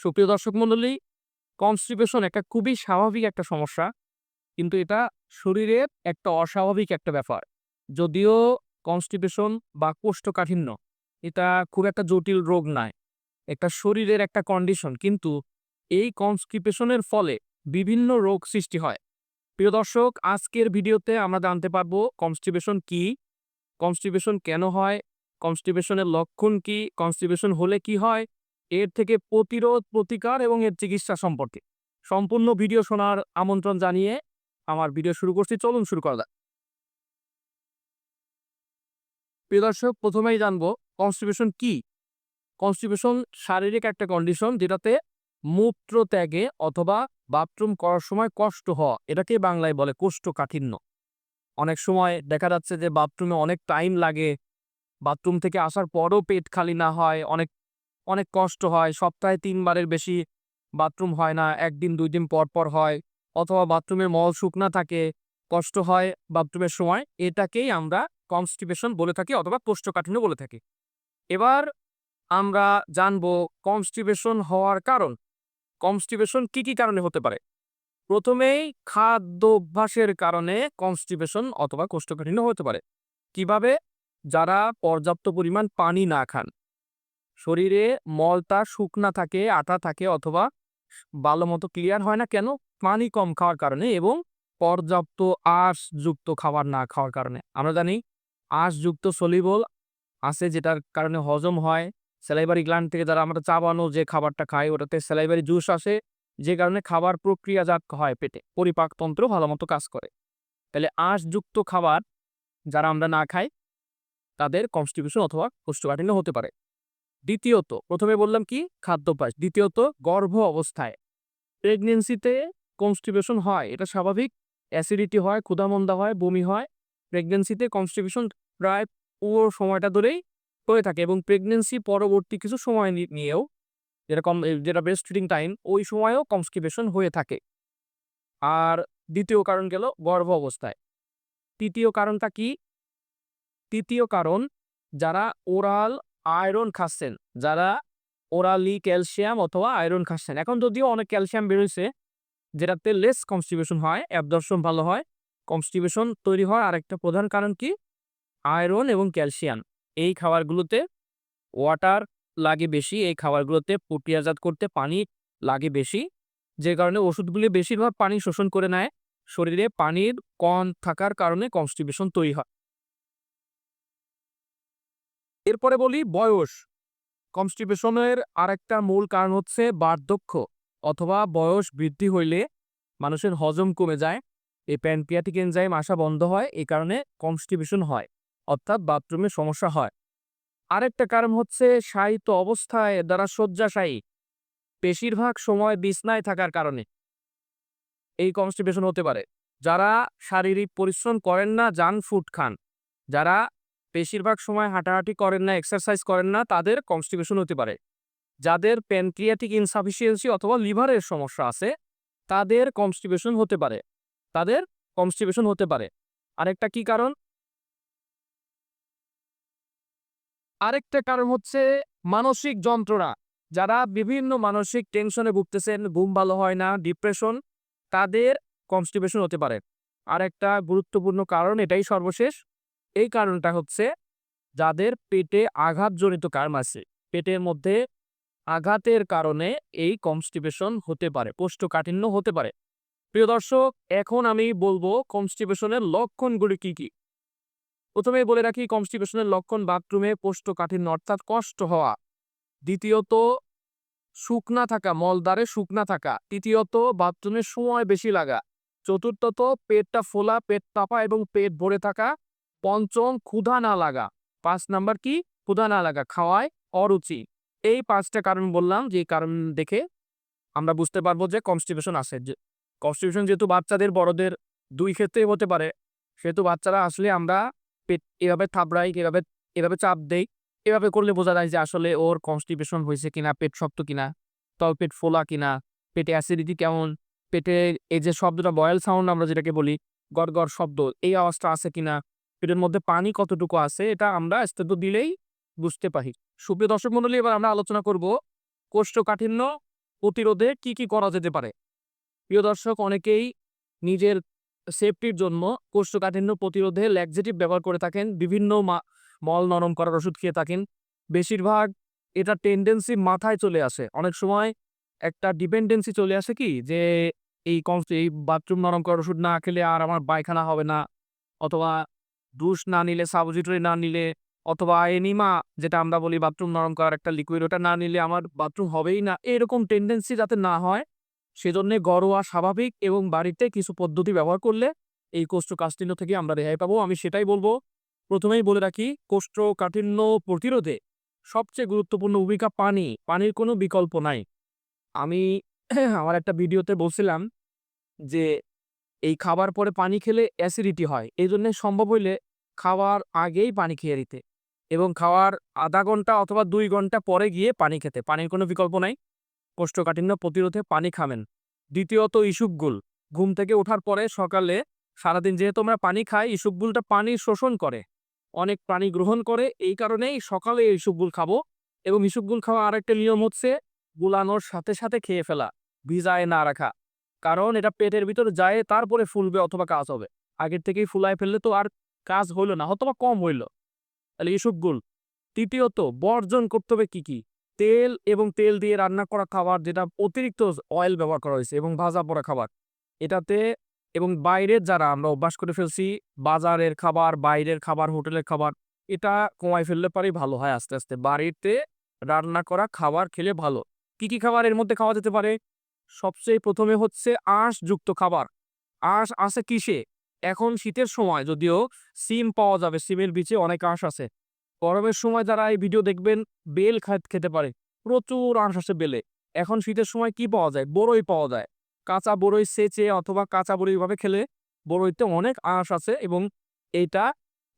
সুপ্রিয় দর্শক মণ্ডলী, কনস্টিপেশন একটা খুবই স্বাভাবিক একটা সমস্যা। কিন্তু এটা শরীরের একটা অস্বাভাবিক একটা ব্যাপার। যদিও কনস্টিপেশন বা কোষ্ঠকাঠিন্য এটা খুব একটা জটিল রোগ নয়। একটা শরীরের একটা কন্ডিশন। কিন্তু এই কনস্টিপেশনের ফলে বিভিন্ন রোগ সৃষ্টি হয়। প্রিয় দর্শক, আজকের ভিডিওতে আমরা জানতে পারবো কনস্টিপেশন কি? কনস্টিপেশন কেন হয়? কনস্টিপেশনের লক্ষণ কি? কনস্টিপেশন হলে কি হয়? এর থেকে প্রতিরোধ, প্রতিকার এবং এর চিকিৎসা সম্পর্কে সম্পূর্ণ ভিডিও শোনার আমন্ত্রণ জানিয়ে আমার ভিডিও শুরু করছি। চলুন শুরু করা যাক। প্রিয় দর্শক, প্রথমেই জানবো কনস্টিপেশন কি? কনস্টিপেশন শারীরিক একটা কন্ডিশন যেটাতে মূত্র ত্যাগে অথবা বাথরুম করার সময় কষ্ট হওয়া। এটাকে বাংলায় বলে কোষ্ঠকাঠিন্য। অনেক সময় দেখা যাচ্ছে যে বাথরুমে অনেক টাইম লাগে। বাথরুম থেকে আসার পরও পেট খালি না হয়, অনেক অনেক কষ্ট হয়। সপ্তাহে ৩ বারের বেশি বাথরুম হয় না। ১ দিন ২ দিন পর, পর হয়। অথবা বাথরুমের মল শুকনা থাকে, কষ্ট হয় বাথরুমের সময়। এটাকেই আমরা কনস্টিপেশন বলে থাকি অথবা কোষ্ঠকাঠিন্য বলে থাকি। এবার আমরা জানবো কনস্টিপেশন হওয়ার কারণ। কনস্টিপেশন কি কারণে হতে পারে? প্রথমেই খাদ্য অভ্যাসের কারণে কনস্টিপেশন অথবা কোষ্ঠকাঠিন্য হতে পারে। কিভাবে? যারা পর্যাপ্ত পরিমাণ পানি না খান। শরীরে মলটা শুকনা থাকে, আটা থাকে অথবা ভালোমতো ক্লিয়ার হয় না কেন? পানি কম খাওয়ার কারণে এবং পর্যাপ্ত আঁশযুক্ত খাবার না খাওয়ার কারণে। আমরা জানি আঁশযুক্ত সলিবল আছে যেটার কারণে হজম হয়। স্যালাইভারি গ্ল্যান্ড থেকে যারা আমরা চাবানো যে খাবারটা খাই ওটাতে স্যালাইভারি জুস আসে, যে কারণে খাবার প্রক্রিয়াজাত হয় পেটে। পরিপাকতন্ত্র ভালোমতো কাজ করে। তাইলে আঁশযুক্ত খাবার যারা আমরা না খাই তাদের কনস্টিপেশন অথবা কোষ্ঠকাঠিন্য হতে পারে। দ্বিতীয়ত, প্রথমে বললাম কি? খাদ্যাভ্যাস। দ্বিতীয়ত, গর্ভ অবস্থায় প্রেগন্যান্সিতে কনস্টিপেশন হয়। এটা স্বাভাবিক। অ্যাসিডিটি হয়, ক্ষুধামন্দা হয়, বমি হয়। প্রেগন্যান্সিতে কনস্টিপেশন প্রায় পুরো সময়টা ধরেই হয়ে থাকে এবং প্রেগন্যান্সি পরবর্তী কিছু সময় নিয়েও যেরকম যেটা ব্রেস্ট ফিডিং টাইম ওই সময়েও কনস্টিপেশন হয়ে থাকে। আর দ্বিতীয় কারণ গেল গর্ভ অবস্থায়। তৃতীয় কারণটা কি? তৃতীয় কারণ যারা ওরাল আয়রন খাচ্ছেন, যারা ওরালি ক্যালসিয়াম অথবা আয়রন খাচ্ছেন। এখন যদিও অনেক ক্যালসিয়াম বেরোইছে যেটাতে লেস কনস্টিপেশন হয়, অ্যাবজর্পশন ভালো হয়। কনস্টিপেশন তৈরি হওয়ার আরেকটা প্রধান কারণ কি? আয়রন এবং ক্যালসিয়াম। এই খাবারগুলোতে ওয়াটার লাগে বেশি। এই খাবারগুলোতে প্রক্রিয়াজাত করতে পানি লাগে বেশি। যে কারণে ওষুধগুলি বেশিরভাগ পানি শোষণ করে নেয়। শরীরে পানির কম থাকার কারণে কনস্টিপেশন তৈরি হয়। এরপরে বলি বয়স। কনস্টিপেশনের আরেকটা মূল কারণ হচ্ছে বার্ধক্য অথবা বয়স বৃদ্ধি হইলে মানুষের হজম কমে যায়। এই প্যানক্রিয়াটিক এনজাইম আসা বন্ধ হয়। এই কারণে কনস্টিপেশন হয়, অর্থাৎ বাথরুমে সমস্যা হয়। আরেকটা কারণ হচ্ছে শায়িত অবস্থায় দ্বারা শয্যাশায়ী বেশিরভাগ সময় বিছনায় থাকার কারণে এই কনস্টিপেশন হতে পারে। যারা শারীরিক পরিশ্রম করেন না, জাঙ্ক ফুড খান, যারা বেশিরভাগ সময় হাঁটাহাঁটি করেন না, এক্সারসাইজ করেন না, তাদের কনস্টিপেশন হতে পারে। যাদের প্যানক্রিয়াটিক ইনসাফিসিয়েন্সি অথবা লিভারের সমস্যা আছে, তাদের কনস্টিপেশন হতে পারে। তাদের কনস্টিপেশন হতে পারে। আরেকটা কি কারণ? আরেকটা কারণ হচ্ছে মানসিক যন্ত্রণা। যারা বিভিন্ন মানসিক টেনশনে ভুগতেছেন, ঘুম ভালো হয় না, ডিপ্রেশন, তাদের কনস্টিপেশন হতে পারে। আরেকটা গুরুত্বপূর্ণ কারণ, এটাই সর্বশেষ। এই কারণটা হচ্ছে যাদের পেটে আঘাতজনিত কারণ আছে। পেটের মধ্যে আঘাতের কারণে এই কনস্টিপেশন হতে পারে, কোষ্ঠকাঠিন্য হতে পারে। প্রিয় দর্শক, এখন আমি বলবো কনস্টিপেশনের লক্ষণগুলি কি, কি? প্রথমেই বলে রাখি কনস্টিপেশনের লক্ষণ: বাথরুমে কোষ্ঠকাঠিন্য অর্থাৎ কষ্ট হওয়া। দ্বিতীয়ত, শুকনা থাকা, মলদ্বারে শুকনা থাকা। তৃতীয়ত, বাথরুমে সময় বেশি লাগা। চতুর্থত, পেটটা ফোলা, পেট চাপা এবং পেট ভরে থাকা। পঞ্চম, ক্ষুধা না লাগা। ৫ নাম্বার কি? ক্ষুধা না লাগা, খাওয়ায় অরুচি। এই ৫টা কারণ বললাম, যে কারণ দেখে আমরা বুঝতে পারবো যে কনস্টিপেশন আছে। যে কনস্টিপেশন যেহেতু বাচ্চাদের বড়দের ২ ক্ষেত্রেই হতে পারে, সেহেতু বাচ্চারা আসলে আমরা পেট এভাবে থাবড়াই, এভাবে এভাবে চাপ দেই। এভাবে করলে বোঝা যায় যে আসলে ওর কনস্টিপেশন হইছে কিনা, পেট শক্ত কিনা, তলপেট ফোলা কিনা, পেটে অ্যাসিডিটি কেমন, পেটে এই যে শব্দটা বয়েল সাউন্ড আমরা যেটাকে বলি, গড় শব্দ, এই আওয়াজটা আছে কিনা, পেটের মধ্যে পানি কতটুকু আছে, এটা আমরা আস্তে দিলেই বুঝতে পারি। সুপ্রিয় দর্শক মণ্ডলী, এবার আমরা আলোচনা করব কোষ্ঠকাঠিন্য প্রতিরোধে কি কি করা যেতে পারে? প্রিয় দর্শক, অনেকেই নিজের সেফটির জন্য কোষ্ঠকাঠিন্য প্রতিরোধে ল্যাক্সেটিভ ব্যবহার করে থাকেন, বিভিন্ন মল নরম করার ওষুধ খেয়ে থাকেন। বেশিরভাগ এটা টেন্ডেন্সি মাথায় চলে আসে। অনেক সময় একটা ডিপেন্ডেন্সি চলে আসে কি যে এই বাথরুম নরম করার ওষুধ না খেলে আর আমার পায়খানা হবে না, অথবা ডুশ না নিলে, সাপোজিটরি না নিলে, অথবা এনিমা যেটা আমরা বলি বাথরুম নরম করার একটা লিকুইড, ওটা না নিলে আমার বাথরুম হবেই না। এরকম টেন্ডেন্সি যাতে না হয় সেজন্যে ঘরোয়া স্বাভাবিক এবং বাড়িতে কিছু পদ্ধতি ব্যবহার করলে এই কোষ্ঠকাঠিন্য থেকে আমরা রেহাই পাবো। আমি সেটাই বলব। প্রথমেই বলে রাখি, কোষ্ঠকাঠিন্য প্রতিরোধে সবচেয়ে গুরুত্বপূর্ণ ভূমিকা পানি। পানির কোনো বিকল্প নাই। আমি আমার একটা ভিডিওতে বলছিলাম যে এই খাবার পরে পানি খেলে অ্যাসিডিটি হয়। এইজন্যে সম্ভব হইলে খাওয়ার আগেই পানি খেয়ে নিতে এবং খাওয়ার ০.৫ ঘন্টা অথবা ২ ঘন্টা পরে গিয়ে পানি খেতে। পানির কোনো বিকল্প নাই। কোষ্ঠকাঠিন্য প্রতিরোধে পানি খাবেন। দ্বিতীয়ত ইসবগুল। ঘুম থেকে ওঠার পরে সকালে সারাদিন যেহেতু আমরা পানি খাই, ইসবগুলটা পানি শোষণ করে। অনেক প্রাণী গ্রহণ করে। এই কারণেই সকালে এই ইসবগুল খাবো এবং ইসবগুল খাওয়া আরেকটা নিয়ম হচ্ছে গুলানোর সাথে, সাথে খেয়ে ফেলা। ভিজায় না রাখা। কারণ এটা পেটের ভিতরে যায় তারপরে ফুলবে অথবা কাজ হবে। আগের থেকেই ফুলায় ফেললে তো আর কাজ হইল না, হয়তোবা কম হইল। তাহলে ইসবগুল। তৃতীয়ত বর্জন করতে হবে কি, কি? তেল এবং তেল দিয়ে রান্না করা খাবার, যেটা অতিরিক্ত অয়েল ব্যবহার করা হয়েছে, এবং ভাজা পোড়া খাবার। এটাতে এবং বাইরের যারা আমরা অভ্যাস করে ফেলছি, বাজারের খাবার, বাইরের খাবার, হোটেলের খাবার, এটা কমায় ফেললে পারেই ভালো হয় আস্তে, আস্তে। বাড়িতে রান্না করা খাবার খেলে ভালো। কি, কি খাবার এর মধ্যে খাওয়া যেতে পারে? সবচেয়ে ১ম এ হচ্ছে আঁশযুক্ত খাবার। আঁশ আছে কিসে? এখন শীতের সময় যদিও সিম পাওয়া যাবে, সিমের বীজে অনেক আঁশ আছে। গরমের সময় যারা এই ভিডিও দেখবেন, বেল খেতে পারে। প্রচুর আঁশ আছে বেলে। এখন শীতের সময় কি পাওয়া যায়? বরই পাওয়া যায়। কাঁচা বরই সেঁচে অথবা কাঁচা বরই এভাবে খেলে বরইতে অনেক আঁশ আছে এবং এইটা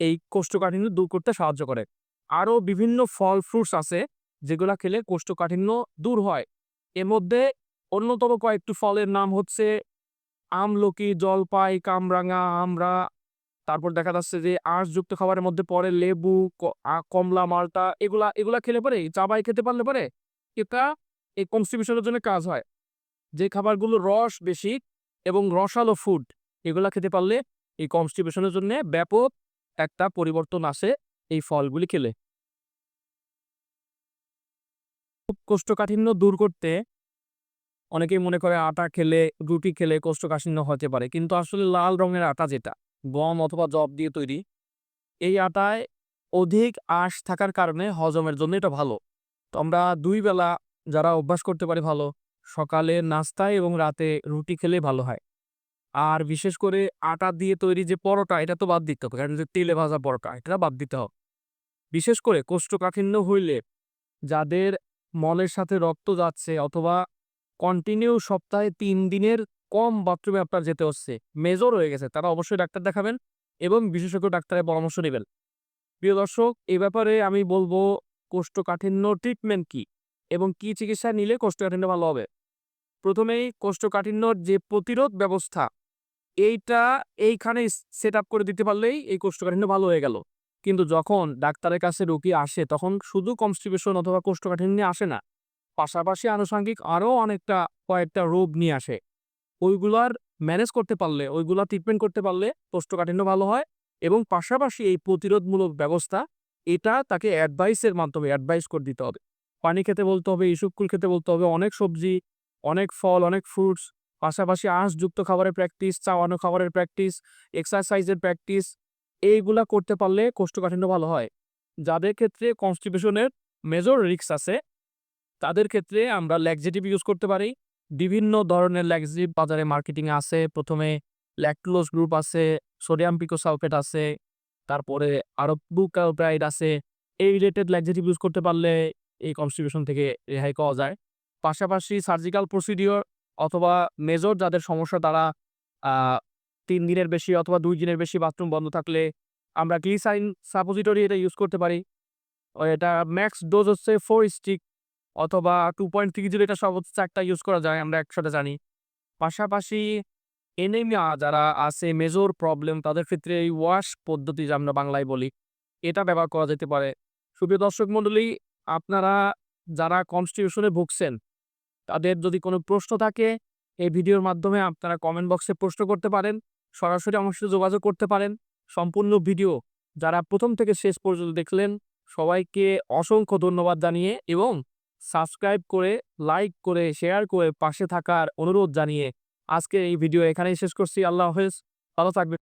এই কোষ্ঠকাঠিন্য দূর করতে সাহায্য করে। আরো বিভিন্ন ফল ফ্রুটস আছে যেগুলা খেলে কোষ্ঠকাঠিন্য দূর হয়। এর মধ্যে অন্যতম কয়েকটি ফলের নাম হচ্ছে আমলকি, জলপাই, কামরাঙা, আমড়া। তারপর দেখা যাচ্ছে যে আঁশযুক্ত খাবারের মধ্যে পড়ে লেবু, কমলা, মাল্টা। এগুলা খেলে পরে, চাবাই খেতে পারলে পরে এটা এই কনস্টিপেশন এর জন্য কাজ হয়। যে খাবারগুলো রস বেশি এবং রসালো ফুড, এগুলা খেতে পারলে এই কনস্টিপেশন এর জন্য ব্যাপক একটা পরিবর্তন আসে এই ফলগুলি খেলে। কোষ্ঠকাঠিন্য দূর করতে অনেকেই মনে করে আটা খেলে, রুটি খেলে কোষ্ঠকাঠিন্য হতে পারে। কিন্তু আসলে লাল রঙের আটা, যেটা গম অথবা যব দিয়ে তৈরি, এই আটায় অধিক আঁশ থাকার কারণে হজমের জন্য এটা ভালো। তো আমরা ২ বেলা যারা অভ্যাস করতে পারি ভালো, সকালে নাস্তায় এবং রাতে রুটি খেলেই ভালো হয়। আর বিশেষ করে আটা দিয়ে তৈরি যে পরোটা, এটা তো বাদ দিতে হবে। কারণ যে তেলে ভাজা পরোটা, এটা বাদ দিতে হবে। বিশেষ করে কোষ্ঠকাঠিন্য হইলে যাদের মলের সাথে রক্ত যাচ্ছে অথবা কন্টিনিউ সপ্তাহে ৩ দিনের কম বাথরুমে আপনার যেতে হচ্ছে, মেজর হয়ে গেছে, তারা অবশ্যই ডাক্তার দেখাবেন এবং বিশেষজ্ঞ ডাক্তারের পরামর্শ নিবেন। প্রিয় দর্শক, এ ব্যাপারে আমি বলব কোষ্ঠকাঠিন্য ট্রিটমেন্ট কি এবং কি চিকিৎসা নিলে কোষ্ঠকাঠিন্য ভালো হবে। প্রথমেই কোষ্ঠকাঠিন্যর যে প্রতিরোধ ব্যবস্থা, এইটা এইখানে সেট আপ করে দিতে পারলেই এই কোষ্ঠকাঠিন্য ভালো হয়ে গেল। কিন্তু যখন ডাক্তারের কাছে রোগী আসে, তখন শুধু কনস্টিপেশন অথবা কোষ্ঠকাঠিন্য নিয়ে আসে না। পাশাপাশি আনুষঙ্গিক আরো কয়েকটা রোগ নিয়ে আসে। ওইগুলার ম্যানেজ করতে পারলে, ওইগুলা ট্রিটমেন্ট করতে পারলে কোষ্ঠকাঠিন্য ভালো হয় এবং পাশাপাশি এই প্রতিরোধমূলক ব্যবস্থা, এটা তাকে অ্যাডভাইসের মাধ্যমে অ্যাডভাইস করে দিতে হবে। পানি খেতে বলতে হবে, ইসবগুল খেতে বলতে হবে, অনেক সবজি, অনেক ফল, অনেক ফ্রুটস, পাশাপাশি আঁশযুক্ত খাবারের প্র্যাকটিস, চাওয়ানো খাবারের প্র্যাকটিস, এক্সারসাইজের প্র্যাকটিস, এইগুলা করতে পারলে কোষ্ঠকাঠিন্য ভালো হয়। যাদের ক্ষেত্রে কনস্টিপেশনের মেজর রিস্ক আছে, তাদের ক্ষেত্রে আমরা ল্যাক্সেটিভ ইউজ করতে পারি। বিভিন্ন ধরনের ল্যাক্সেটিভ বাজারে মার্কেটিং এ আছে। ১ম এ ল্যাকটোজ গ্রুপ আছে, সোডিয়াম পিকোসালফেট আছে, তারপরে আরো বুকালপ্রাইড আছে। এই রিলেটেড ল্যাক্সেটিভ ইউজ করতে পারলে এই কনস্টিপেশন থেকে রেহাই পাওয়া যায়। পাশাপাশি সার্জিক্যাল প্রসিডিওর অথবা মেজর যাদের সমস্যা, তারা আ ৩ দিনের বেশি অথবা ২ দিনের বেশি বাথরুম বন্ধ থাকলে আমরা গ্লিসারিন সাপোজিটরি এটা ইউজ করতে পারি। এটা ম্যাক্স ডোজ হচ্ছে 4 স্টিক অথবা 2.30, এটা সর্বোচ্চ ৪ টা ইউজ করা যায়, আমরা একসাথে জানি। পাশাপাশি এনিমিয়া যারা আছে, মেজর প্রবলেম, তাদের ক্ষেত্রে এই ওয়াশ পদ্ধতি যা আমরা বাংলায় বলি, এটা ব্যবহার করা যেতে পারে। সুপ্রিয় দর্শক মণ্ডলী, আপনারা যারা কনস্টিটিউশনে ভুগছেন, তাদের যদি কোনো প্রশ্ন থাকে এই ভিডিওর মাধ্যমে আপনারা কমেন্ট বক্সে প্রশ্ন করতে পারেন, সরাসরি আমার সাথে যোগাযোগ করতে পারেন। সম্পূর্ণ ভিডিও যারা প্রথম থেকে শেষ পর্যন্ত দেখলেন সবাইকে অসংখ্য ধন্যবাদ জানিয়ে এবং সাবস্ক্রাইব করে, লাইক করে, শেয়ার করে পাশে থাকার অনুরোধ জানিয়ে আজকে এই ভিডিও এখানেই শেষ করছি। আল্লাহ হাফেজ, ভালো থাকবেন।